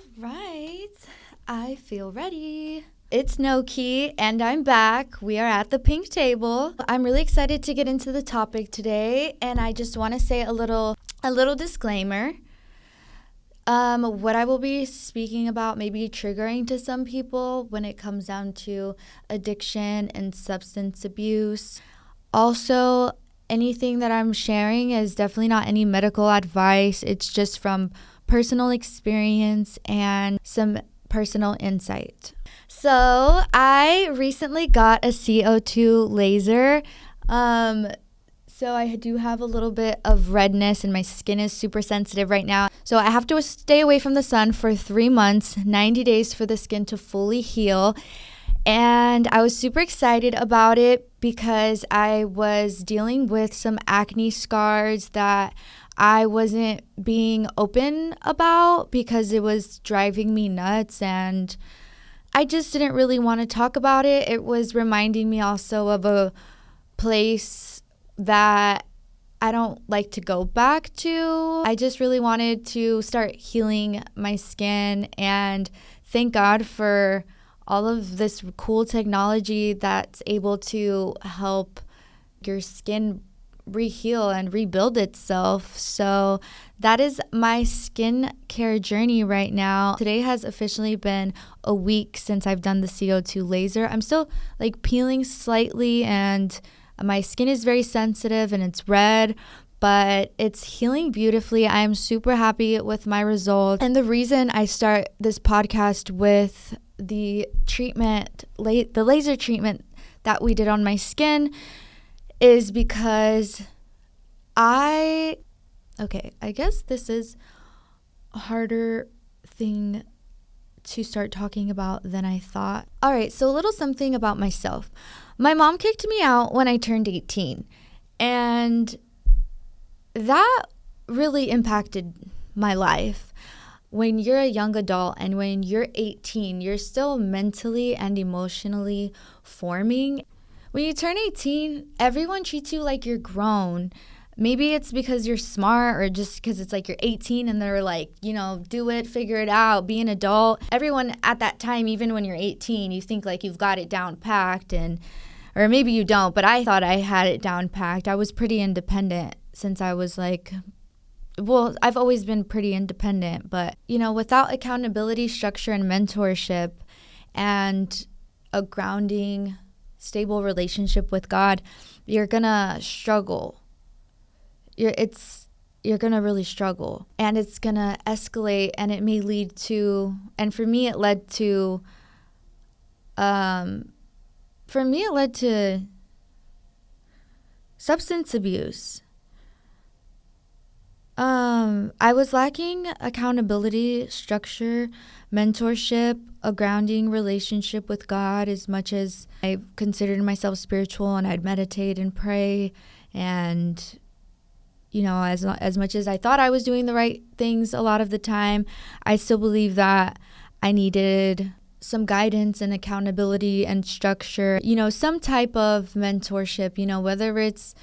All right, I feel ready. It's Noki, and I'm back. We are at the pink table. I'm really excited to get into the topic today, and I just want to say a little disclaimer. What I will be speaking about may be triggering to some people when it comes down to addiction and substance abuse. Also, anything that I'm sharing is definitely not any medical advice. It's just from personal experience and some personal insight. So I recently got a CO2 laser. So I do have a little bit of redness and my skin is super sensitive right now. So I have to stay away from the sun for 3 months, 90 days for the skin to fully heal. And I was super excited about it because I was dealing with some acne scars that I wasn't being open about because it was driving me nuts, and I just didn't really want to talk about it. It was reminding me also of a place that I don't like to go back to. I just really wanted to start healing my skin, and thank God for all of this cool technology that's able to help your skin re-heal and rebuild itself. So that is my skincare journey right now. Today has officially been a week since I've done the CO2 laser. I'm still peeling slightly, and my skin is very sensitive and it's red, but it's healing beautifully. I am super happy with my results. And the reason I start this podcast with the treatment, the laser treatment that we did on my skin, is because I guess this is a harder thing to start talking about than I thought. All right, so a little something about myself. My mom kicked me out when I turned 18, and that really impacted my life. When you're a young adult and when you're 18, you're still mentally and emotionally forming. When you turn 18, everyone treats you like you're grown. Maybe it's because you're smart, or just because it's you're 18 and they're do it, figure it out, be an adult. Everyone at that time, even when you're 18, you think you've got it down packed, or maybe you don't, but I thought I had it down packed. I was pretty independent since I was I've always been pretty independent, but without accountability, structure, and mentorship, and a grounding, stable relationship with God, you're gonna struggle. You're gonna really struggle, and it's gonna escalate, and it may lead to, and for me it led to substance abuse. I was lacking accountability, structure, mentorship, a grounding relationship with God. As much as I considered myself spiritual and I'd meditate and pray, and as much as I thought I was doing the right things a lot of the time, I still believe that I needed some guidance and accountability and structure, some type of mentorship, whether it's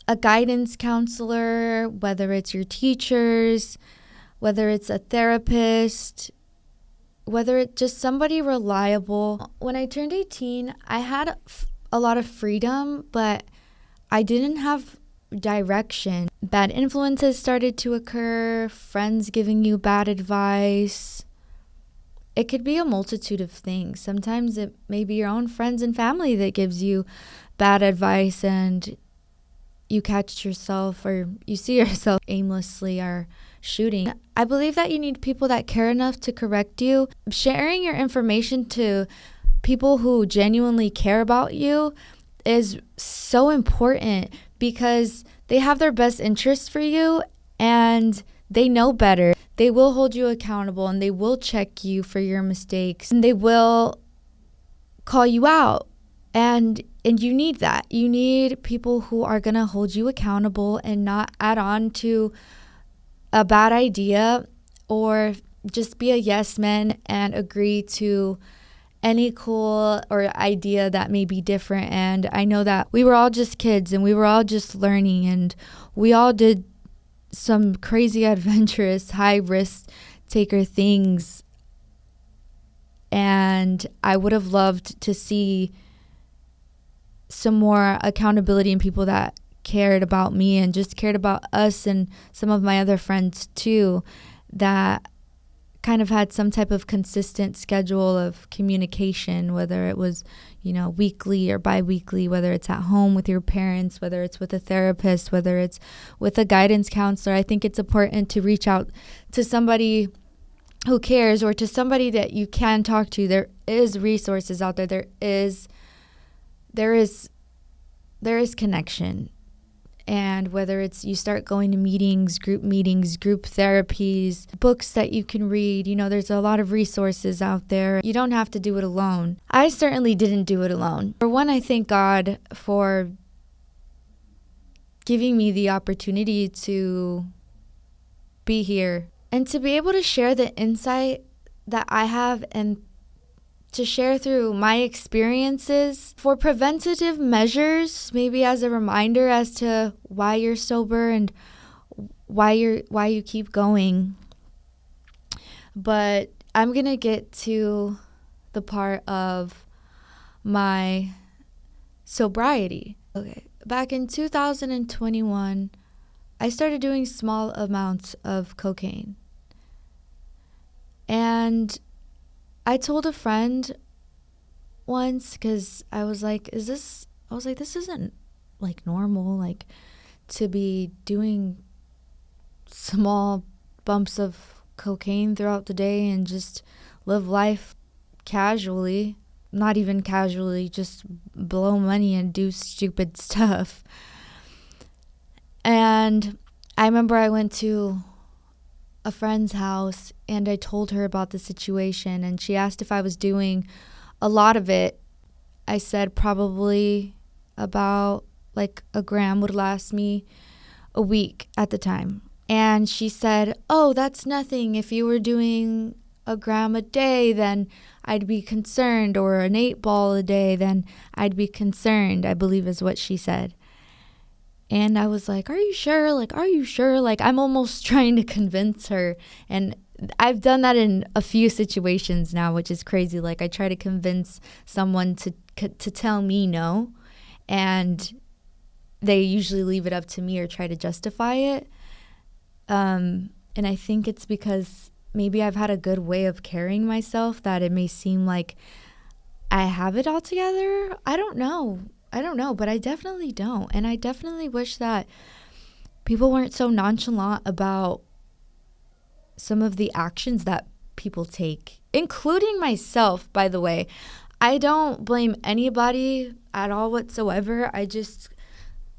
a guidance counselor, whether it's your teachers, whether it's a therapist, whether it's just somebody reliable. When I turned 18, I had a lot of freedom, but I didn't have direction. Bad influences started to occur, friends giving you bad advice. It could be a multitude of things. Sometimes it may be your own friends and family that gives you bad advice, and you catch yourself, or you see yourself aimlessly or shooting. I believe that you need people that care enough to correct you. Sharing your information to people who genuinely care about you is so important, because they have their best interests for you and they know better. They will hold you accountable, and they will check you for your mistakes, and they will call you out. And you need that. You need people who are going to hold you accountable and not add on to a bad idea, or just be a yes man and agree to any cool or idea that may be different. And I know that we were all just kids, and we were all just learning, and we all did some crazy adventurous high risk taker things. And I would have loved to see some more accountability in people that cared about me and just cared about us and some of my other friends too, that kind of had some type of consistent schedule of communication, whether it was, weekly or bi-weekly, whether it's at home with your parents, whether it's with a therapist, whether it's with a guidance counselor. I think it's important to reach out to somebody who cares, or to somebody that you can talk to. There is resources out there. There is connection. And whether it's you start going to meetings, group therapies, books that you can read, there's a lot of resources out there. You don't have to do it alone. I certainly didn't do it alone. For one, I thank God for giving me the opportunity to be here and to be able to share the insight that I have and to share through my experiences for preventative measures, maybe as a reminder as to why you're sober and why you keep going. But I'm going to get to the part of my sobriety. Okay, back in 2021, I started doing small amounts of cocaine. And I told a friend once, because I was like, this isn't like normal, like to be doing small bumps of cocaine throughout the day and just live life casually, not even casually, just blow money and do stupid stuff. And I remember I went to a friend's house and I told her about the situation, and she asked if I was doing a lot of it. I said probably about like a gram would last me a week at the time. And she said, "Oh, that's nothing. If you were doing a gram a day, then I'd be concerned, or an 8-ball a day, then I'd be concerned," I believe is what she said. And I was like, are you sure? Like, I'm almost trying to convince her. And I've done that in a few situations now, which is crazy. Like, I try to convince someone to tell me no. And they usually leave it up to me or try to justify it. And I think it's because maybe I've had a good way of carrying myself that it may seem like I have it all together. I don't know, but I definitely don't. And I definitely wish that people weren't so nonchalant about some of the actions that people take, including myself, by the way. I don't blame anybody at all whatsoever. I just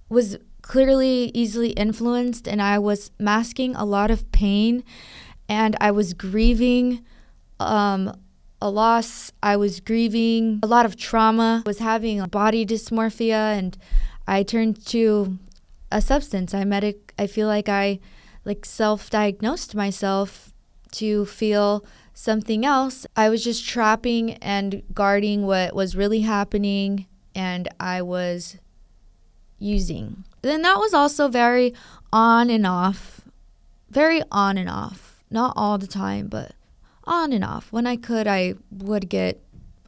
was clearly easily influenced, and I was masking a lot of pain, and I was grieving a loss. I was grieving a lot of trauma. I was having body dysmorphia, and I turned to a substance. I feel like I self-diagnosed myself to feel something else. I was just trapping and guarding what was really happening, and I was using. Then that was also very on and off. Not all the time, but on and off. When I could, I would get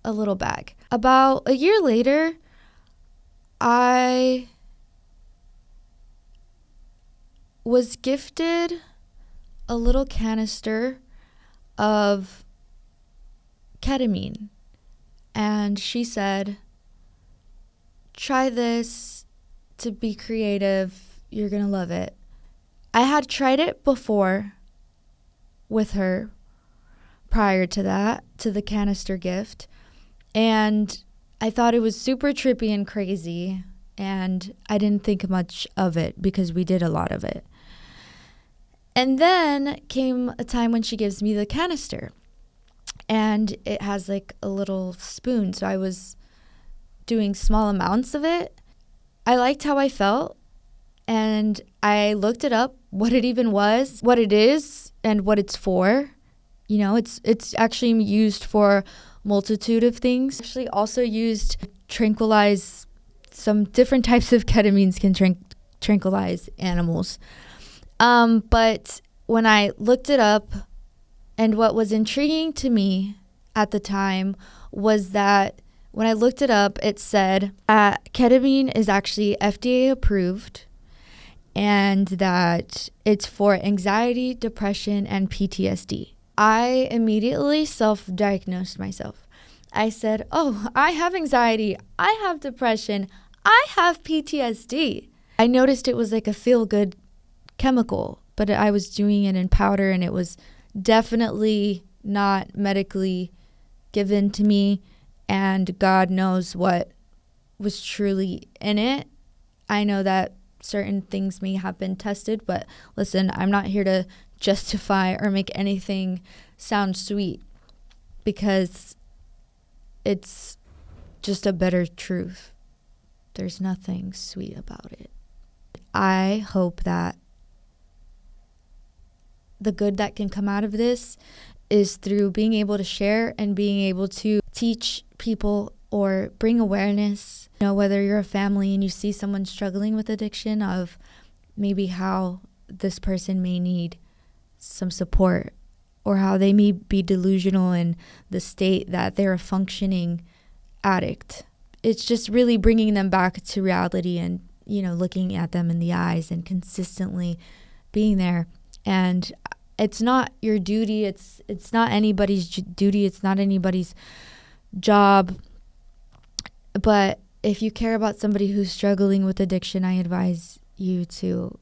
a little bag. About a year later, I was gifted a little canister of ketamine. And she said, "Try this to be creative. You're going to love it." I had tried it before with her prior to that, to the canister gift. And I thought it was super trippy and crazy. And I didn't think much of it because we did a lot of it. And then came a time when she gives me the canister. And it has like a little spoon. So I was doing small amounts of it. I liked how I felt. And I looked it up, what it even was, what it is, and what it's for. You know, it's actually used for multitude of things. Actually also used to tranquilize. Some different types of ketamines can tranquilize animals. But when I looked it up, And what was intriguing to me at the time was that when I looked it up, it said that ketamine is actually FDA approved and that it's for anxiety, depression, and PTSD. I immediately self-diagnosed myself. I said, oh, I have anxiety, I have depression, I have PTSD. I noticed it was like a feel-good chemical, but I was doing it in powder and it was definitely not medically given to me, and God knows what was truly in it. I know that certain things may have been tested, but listen, I'm not here to justify or make anything sound sweet, because it's just a bitter truth. There's nothing sweet about it. I hope that the good that can come out of this is through being able to share and being able to teach people or bring awareness. You know, whether you're a family and you see someone struggling with addiction, of maybe how this person may need some support, or how they may be delusional in the state that they're a functioning addict. It's just really bringing them back to reality and, you know, looking at them in the eyes and consistently being there. And it's not your duty. It's not anybody's duty. It's not anybody's job. But if you care about somebody who's struggling with addiction, I advise you to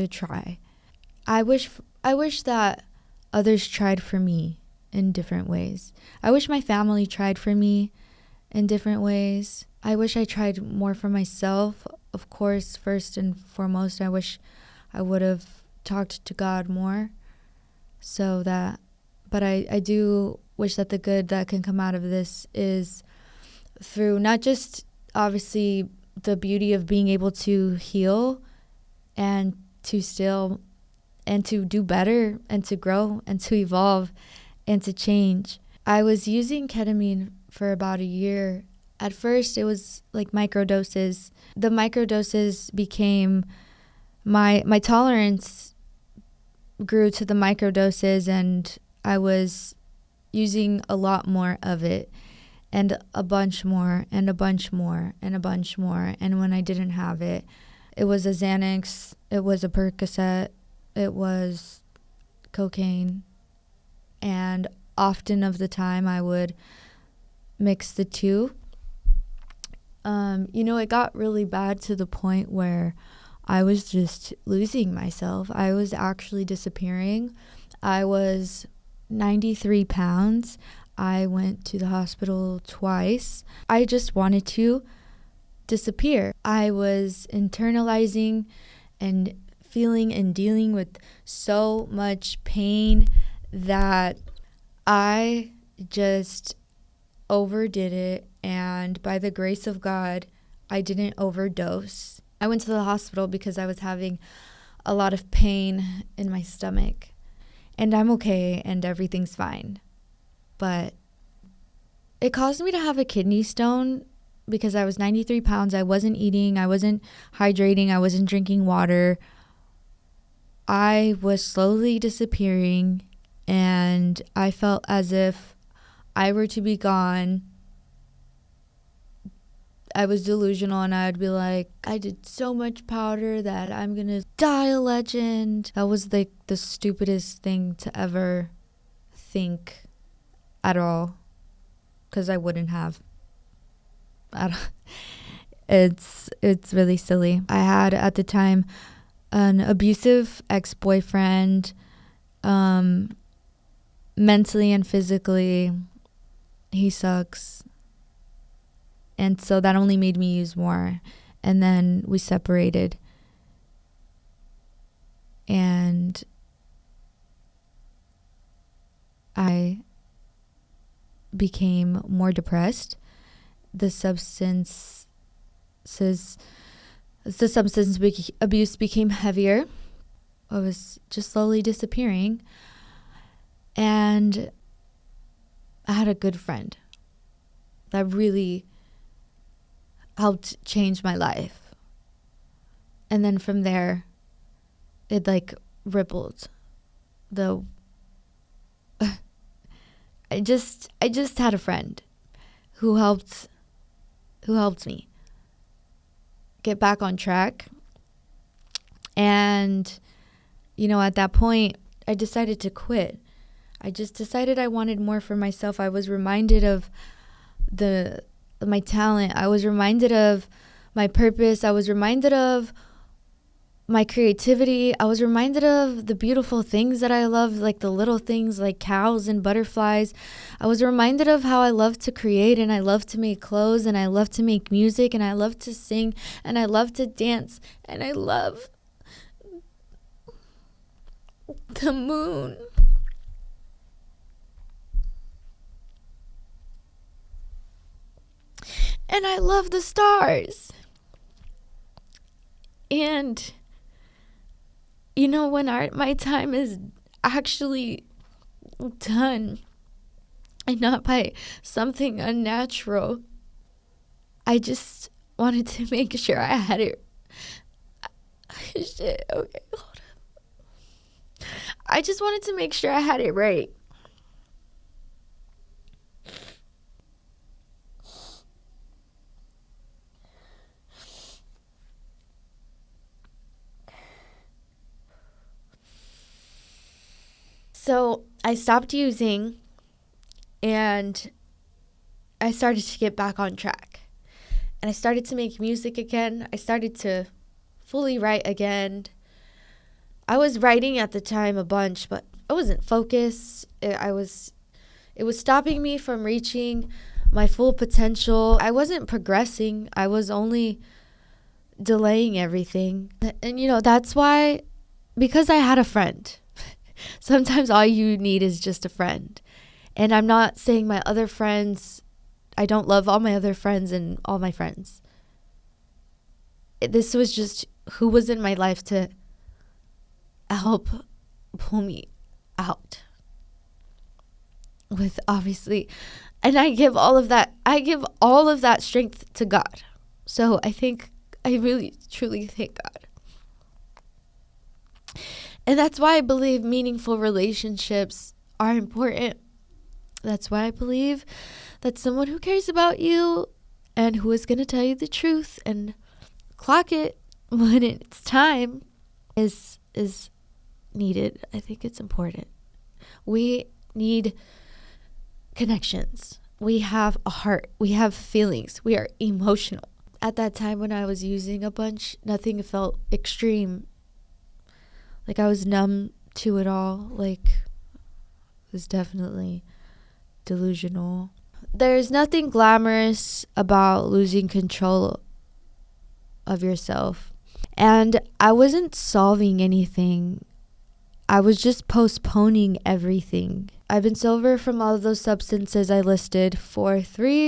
try. I wish that others tried for me in different ways. I wish my family tried for me in different ways. I wish I tried more for myself. Of course, first and foremost, I wish I would have talked to God more. But I do wish that the good that can come out of this is through not just obviously the beauty of being able to heal and to do better and to grow and to evolve and to change. I was using ketamine for about a year. At first, it was like microdoses. The microdoses became my tolerance grew to the microdoses, and I was using a lot more of it, and a bunch more, and a bunch more, and a bunch more. And when I didn't have it, it was a Xanax, it was a Percocet, it was cocaine. And often of the time I would mix the two. It got really bad to the point where I was just losing myself. I was actually disappearing. I was 93 pounds. I went to the hospital twice. I just wanted to disappear. I was internalizing and feeling and dealing with so much pain that I just overdid it. And by the grace of God, I didn't overdose. I went to the hospital because I was having a lot of pain in my stomach. And I'm okay and everything's fine. But it caused me to have a kidney stone because I was 93 pounds. I wasn't eating. I wasn't hydrating. I wasn't drinking water. I was slowly disappearing, and I felt as if I were to be gone. I was delusional, and I'd be like, I did so much powder that I'm going to die a legend. That was like the stupidest thing to ever think at all, because I wouldn't have. It's really silly. I had at the time an abusive ex-boyfriend, mentally and physically. He sucks. And so that only made me use more. And then we separated. And I became more depressed. The substance abuse became heavier. I was just slowly disappearing. And I had a good friend that really helped change my life. And then from there, it like rippled. I just had a friend who helped me get back on track. And at that point, I decided to quit. I just decided I wanted more for myself. I was reminded of my talent. I was reminded of my purpose. I was reminded of my creativity. I was reminded of the beautiful things that I love, like the little things like cows and butterflies. I was reminded of how I love to create, and I love to make clothes, and I love to make music, and I love to sing, and I love to dance, and I love the moon. And I love the stars. And when my time is actually done and not by something unnatural, I just wanted to make sure I had it. Shit, okay, hold up. I just wanted to make sure I had it right. So I stopped using, and I started to get back on track. And I started to make music again. I started to fully write again. I was writing at the time a bunch, but I wasn't focused. It was stopping me from reaching my full potential. I wasn't progressing. I was only delaying everything. And that's why, because I had a friend. Sometimes all you need is just a friend. And I'm not saying my other friends, I don't love all my other friends and all my friends. This was just who was in my life to help pull me out. With obviously, and I give all of that strength to God. So I really truly thank God. And that's why I believe meaningful relationships are important. That's why I believe that someone who cares about you and who is going to tell you the truth and clock it when it's time is needed. I think it's important. We need connections. We have a heart. We have feelings. We are emotional. At that time when I was using a bunch, nothing felt extreme. Like I was numb to it all. Like it was definitely delusional. There's nothing glamorous about losing control of yourself. And I wasn't solving anything. I was just postponing everything. I've been sober from all of those substances I listed for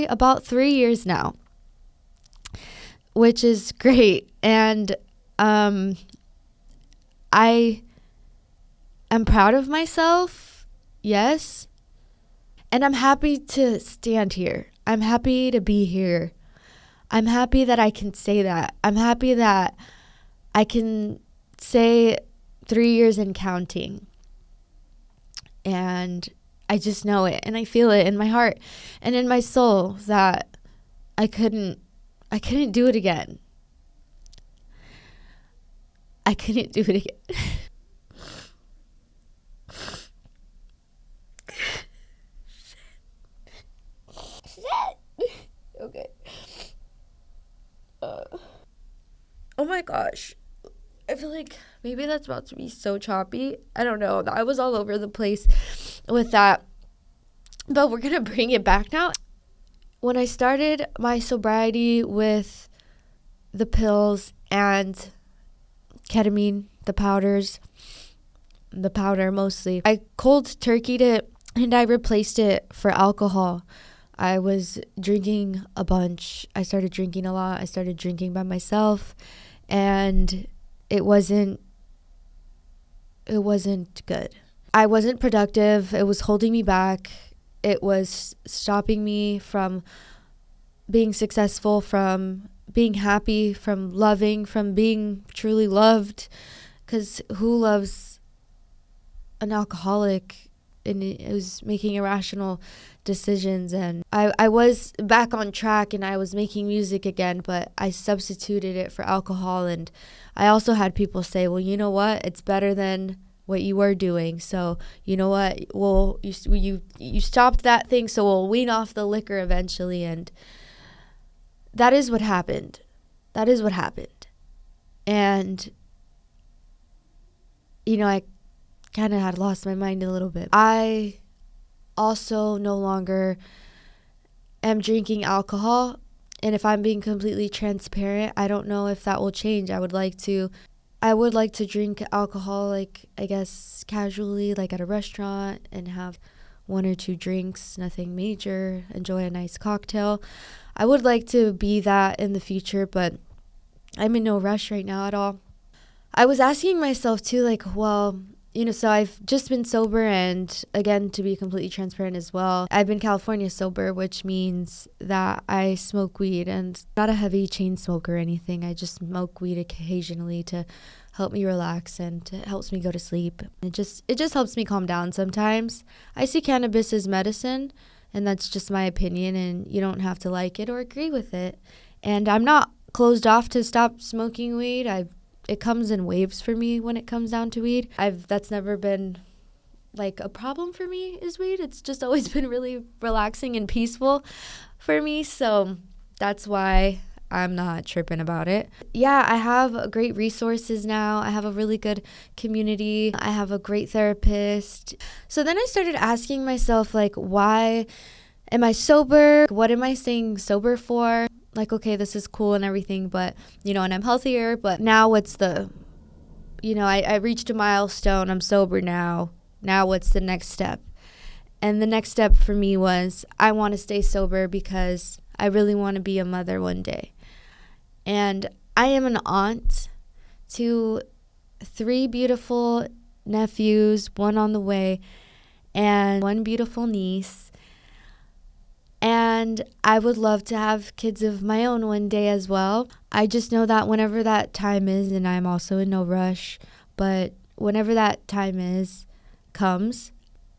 about 3 years now, which is great. And I am proud of myself, yes. And I'm happy to stand here. I'm happy to be here. I'm happy that I can say that. I'm happy that I can say 3 years and counting. And I just know it, and I feel it in my heart and in my soul that I couldn't do it again. I couldn't do it again. Shit. Okay. Oh my gosh. I feel like maybe that's about to be so choppy. I don't know. I was all over the place with that. But we're going to bring it back now. When I started my sobriety with the pills and ketamine, the powder mostly, I cold turkeyed it and I replaced it for alcohol. I was drinking a bunch. I started drinking a lot. I started drinking by myself, and it wasn't good. I wasn't productive. It was holding me back. It was stopping me from being successful, from being happy, from loving, from being truly loved. Because who loves an alcoholic and it was making irrational decisions, and I was back on track and I was making music again, but I substituted it for alcohol. And I also had people say, well, you know what, it's better than what you were doing, so you know what, well, you stopped that thing, so we'll wean off the liquor eventually. And that is what happened. And I kind of had lost my mind a little bit. I also no longer am drinking alcohol, and if I'm being completely transparent, I don't know if that will change. I would like to drink alcohol, like, I guess, casually, like at a restaurant, and have 1 or 2 drinks, nothing major, enjoy a nice cocktail. I would like to be that in the future, but I'm in no rush right now at all. I was asking myself too, like, well, so I've just been sober, and again, to be completely transparent as well, I've been California sober, which means that I smoke weed, and not a heavy chain smoker or anything. I just smoke weed occasionally to help me relax, and it helps me go to sleep. It just helps me calm down sometimes. I see cannabis as medicine, and that's just my opinion, and you don't have to like it or agree with it. And I'm not closed off to stop smoking weed. It comes in waves for me when it comes down to weed. That's never been like a problem for me, is weed. It's just always been really relaxing and peaceful for me. So that's why I'm not tripping about it. Yeah, I have great resources now. I have a really good community. I have a great therapist. So then I started asking myself, like, why am I sober? What am I staying sober for? Like, okay, this is cool and everything, but, and I'm healthier, but now what's I reached a milestone. I'm sober now. Now what's the next step? And the next step for me was, I want to stay sober because I really want to be a mother one day. And I am an aunt to 3 beautiful nephews, 1 on the way, and 1 beautiful niece. And I would love to have kids of my own one day as well. I just know that whenever that time is, and I'm also in no rush, but whenever that time comes,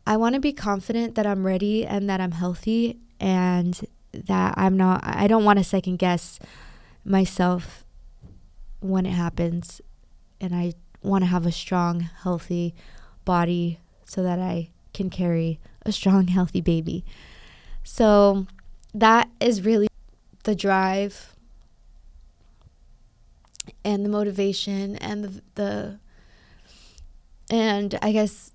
I want to be confident that I'm ready and that I'm healthy, and that I don't want to second guess myself when it happens. And I want to have a strong, healthy body so that I can carry a strong, healthy baby. So that is really the drive and the motivation and and I guess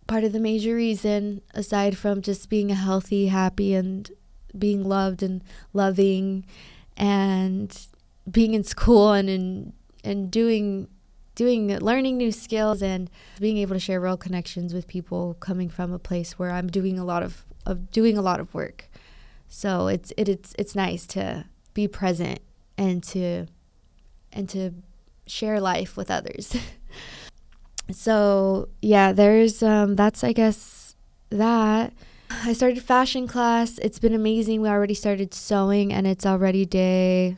part of the major reason, aside from just being a healthy, happy, and being loved and loving, and being in school and learning new skills, and being able to share real connections with people, coming from a place where I'm doing a lot of work. So it's nice to be present and to share life with others. So yeah, there's that's, I guess, that. I started fashion class. It's been amazing. We already started sewing, and it's already day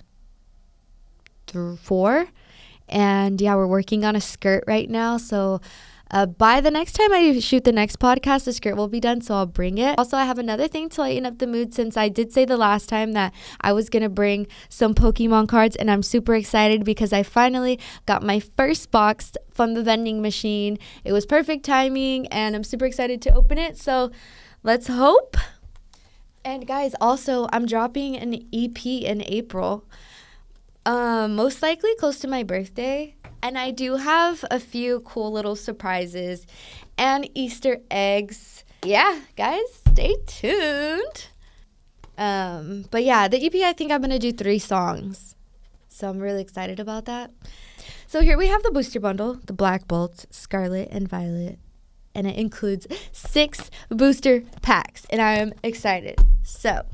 4. And yeah, we're working on a skirt right now. So by the next time I shoot the next podcast, the skirt will be done, so I'll bring it. Also, I have another thing to lighten up the mood, since I did say the last time that I was going to bring some Pokemon cards, and I'm super excited because I finally got my first box from the vending machine. It was perfect timing, and I'm super excited to open it, so let's hope. And guys, also, I'm dropping an EP in April, most likely close to my birthday. And I do have a few cool little surprises and Easter eggs. Yeah, guys, stay tuned. But yeah, the EP, I think I'm going to do 3 songs. So I'm really excited about that. So here we have the booster bundle, the Black Bolt, Scarlet, and Violet. And it includes 6 booster packs. And I am excited. So,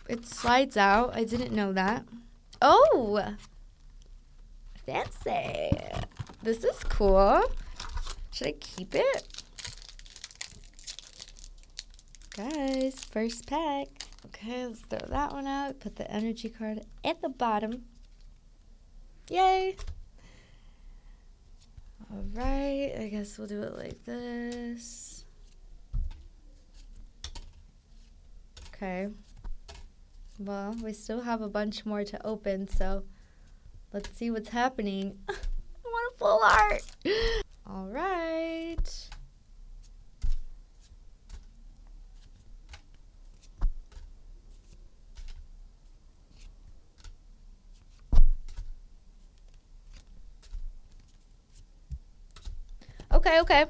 it slides out. I didn't know that. Oh! Fancy. This is cool. Should I keep it? Guys, first pack. Okay, let's throw that one out. Put the energy card at the bottom. Yay. All right, I guess we'll do it like this. Okay. Well, we still have a bunch more to open, so let's see what's happening. I want a full art. All right. Okay.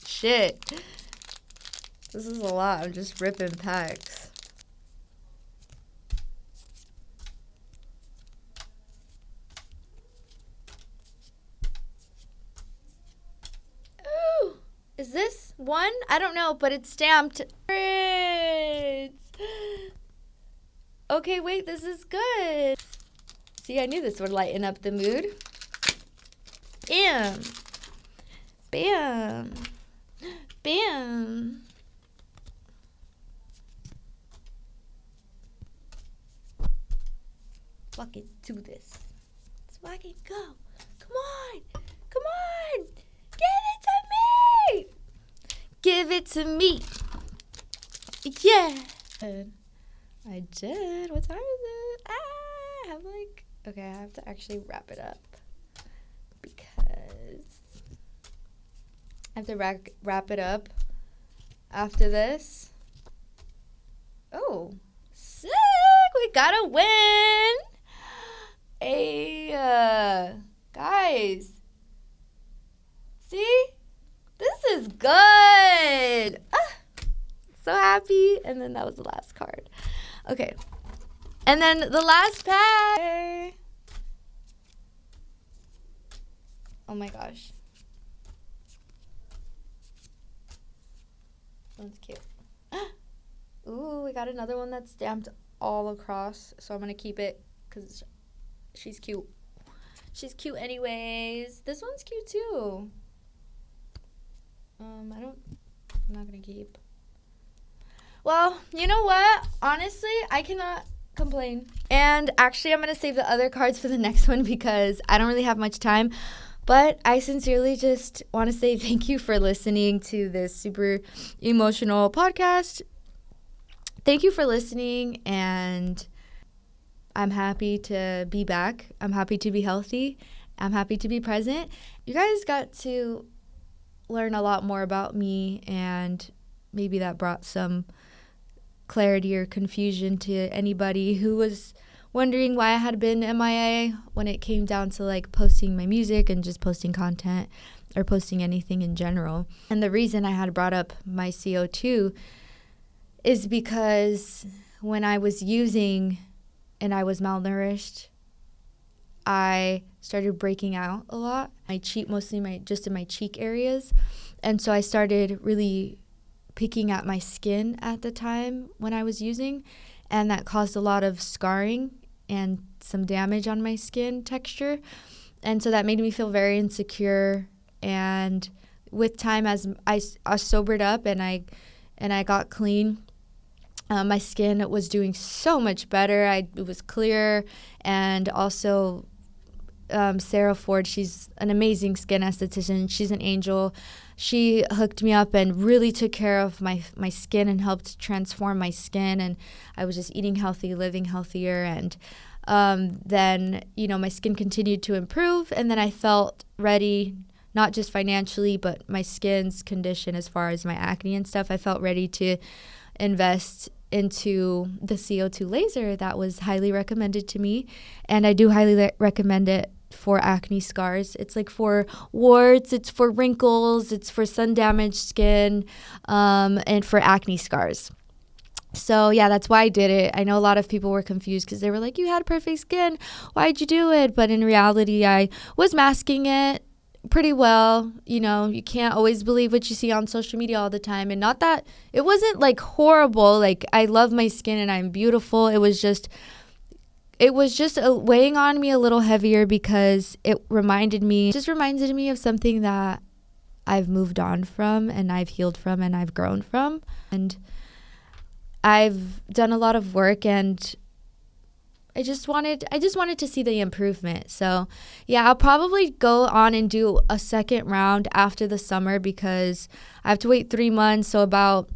Shit. This is a lot. I'm just ripping packs. Ooh. Is this one? I don't know, but it's stamped. Okay, wait, this is good. See, I knew this would lighten up the mood. Bam. Bam. Bam. Fucking do this. Let's fucking go. Come on. Come on. Give it to me. Give it to me. Yeah. I did. What time is it? I have okay, I have to actually wrap it up because I have to wrap it up after this. Oh, sick. We got a win. Hey, guys. See? This is good. So happy. And then that was the last card. Okay. And then the last pack. Oh my gosh. One's cute. Ooh, we got another one that's stamped all across. So I'm going to keep it because she's cute. She's cute anyways. This one's cute too. I'm not going to keep. Well, you know what? Honestly, I cannot complain. And actually, I'm going to save the other cards for the next one because I don't really have much time. But I sincerely just want to say thank you for listening to this super emotional podcast. Thank you for listening, and I'm happy to be back. I'm happy to be healthy. I'm happy to be present. You guys got to learn a lot more about me, and maybe that brought some clarity or confusion to anybody who was wondering why I had been MIA when it came down to posting my music and just posting content or posting anything in general. And the reason I had brought up my CO2 is because when I was using and I was malnourished, I started breaking out a lot. Mostly just in my cheek areas. And so I started really picking at my skin at the time when I was using, and that caused a lot of scarring and some damage on my skin texture. And so that made me feel very insecure. And with time, as I sobered up and I got clean, my skin was doing so much better. It was clear. And also Sarah Ford, she's an amazing skin esthetician. She's an angel. She hooked me up and really took care of my skin and helped transform my skin. And I was just eating healthy, living healthier. And then, my skin continued to improve. And then I felt ready, not just financially, but my skin's condition as far as my acne and stuff. I felt ready to invest into the CO2 laser that was highly recommended to me. And I do highly recommend it for acne scars. It's for warts, it's for wrinkles, it's for sun damaged skin, and for acne scars. So yeah, that's why I did it. I know a lot of people were confused because they were like, you had perfect skin, why'd you do it? But in reality, I was masking it pretty well. You can't always believe what you see on social media all the time. And not that it wasn't horrible. I love my skin and I'm beautiful. It was just weighing on me a little heavier because it reminded me of something that I've moved on from and I've healed from and I've grown from. And I've done a lot of work, and I just wanted to see the improvement. So yeah, I'll probably go on and do a second round after the summer because I have to wait 3 months, so about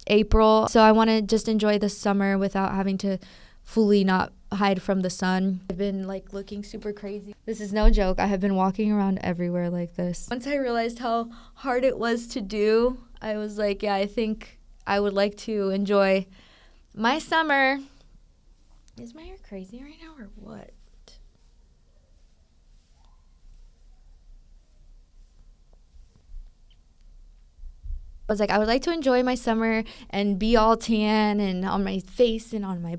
April. So I want to just enjoy the summer without having to fully not hide from the sun. I've been like looking super crazy. This is no joke. I have been walking around everywhere like this. Once I realized how hard it was to do, I was like, yeah, I think I would like to enjoy my summer. Is my hair crazy right now or what? I was like, I would like to enjoy my summer and be all tan and on my face and on my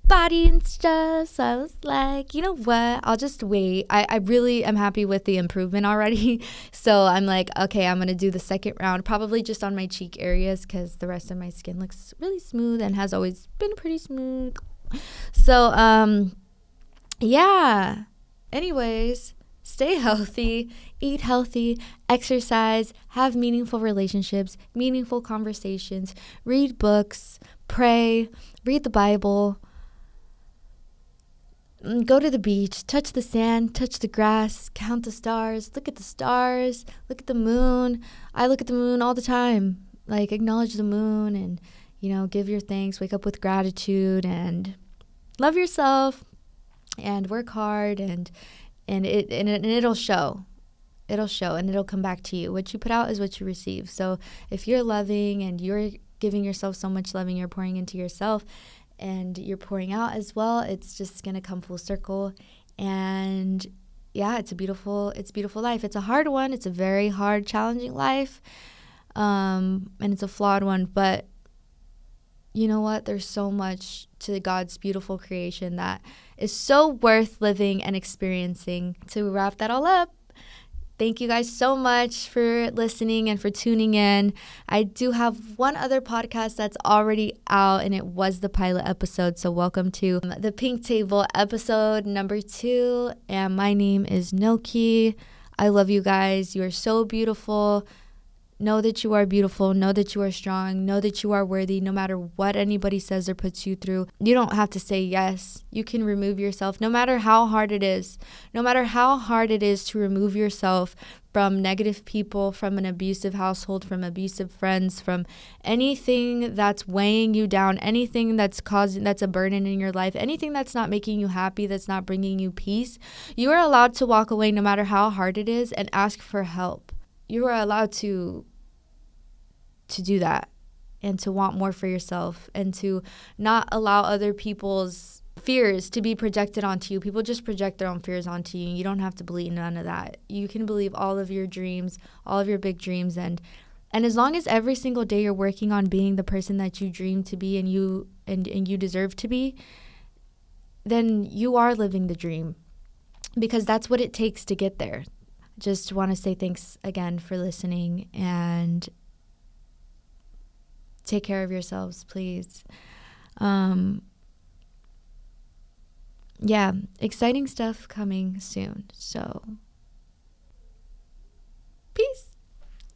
body and stuff. So I was like, you know what? I'll just wait. I really am happy with the improvement already. So I'm like, okay, I'm going to do the second round, probably just on my cheek areas because the rest of my skin looks really smooth and has always been pretty smooth. So, yeah. Anyways, stay healthy, eat healthy, exercise, have meaningful relationships, meaningful conversations, read books, pray, read the Bible, go to the beach, touch the sand, touch the grass, count the stars, look at the moon. I look at the moon all the time. Like, acknowledge the moon and, give your thanks, wake up with gratitude and love yourself and work hard and it'll show. It'll show and it'll come back to you. What you put out is what you receive. So if you're loving and you're giving yourself so much love and you're pouring into yourself and you're pouring out as well, it's just going to come full circle. And yeah, it's a beautiful life. It's a hard one. It's a very hard, challenging life. And it's a flawed one, but you know what? There's so much to God's beautiful creation that is so worth living and experiencing. To wrap that all up, thank you guys so much for listening and for tuning in. I do have one other podcast that's already out, and it was the pilot episode. So welcome to the Pink Table episode number 2. And my name is Noki. I love you guys. You are so beautiful. Know that you are beautiful. Know that you are strong. Know that you are worthy no matter what anybody says or puts you through. You don't have to say yes. You can remove yourself no matter how hard it is. No matter how hard it is to remove yourself from negative people, from an abusive household, from abusive friends, from anything that's weighing you down, anything that's a burden in your life, anything that's not making you happy, that's not bringing you peace. You are allowed to walk away no matter how hard it is and ask for help. You are allowed to do that and to want more for yourself and to not allow other people's fears to be projected onto you. People just project their own fears onto you. You don't have to believe none of that. You can believe all of your dreams, all of your big dreams. And as long as every single day you're working on being the person that you dream to be and you deserve to be, then you are living the dream because that's what it takes to get there. Just want to say thanks again for listening and take care of yourselves, please. Yeah, exciting stuff coming soon. So, peace.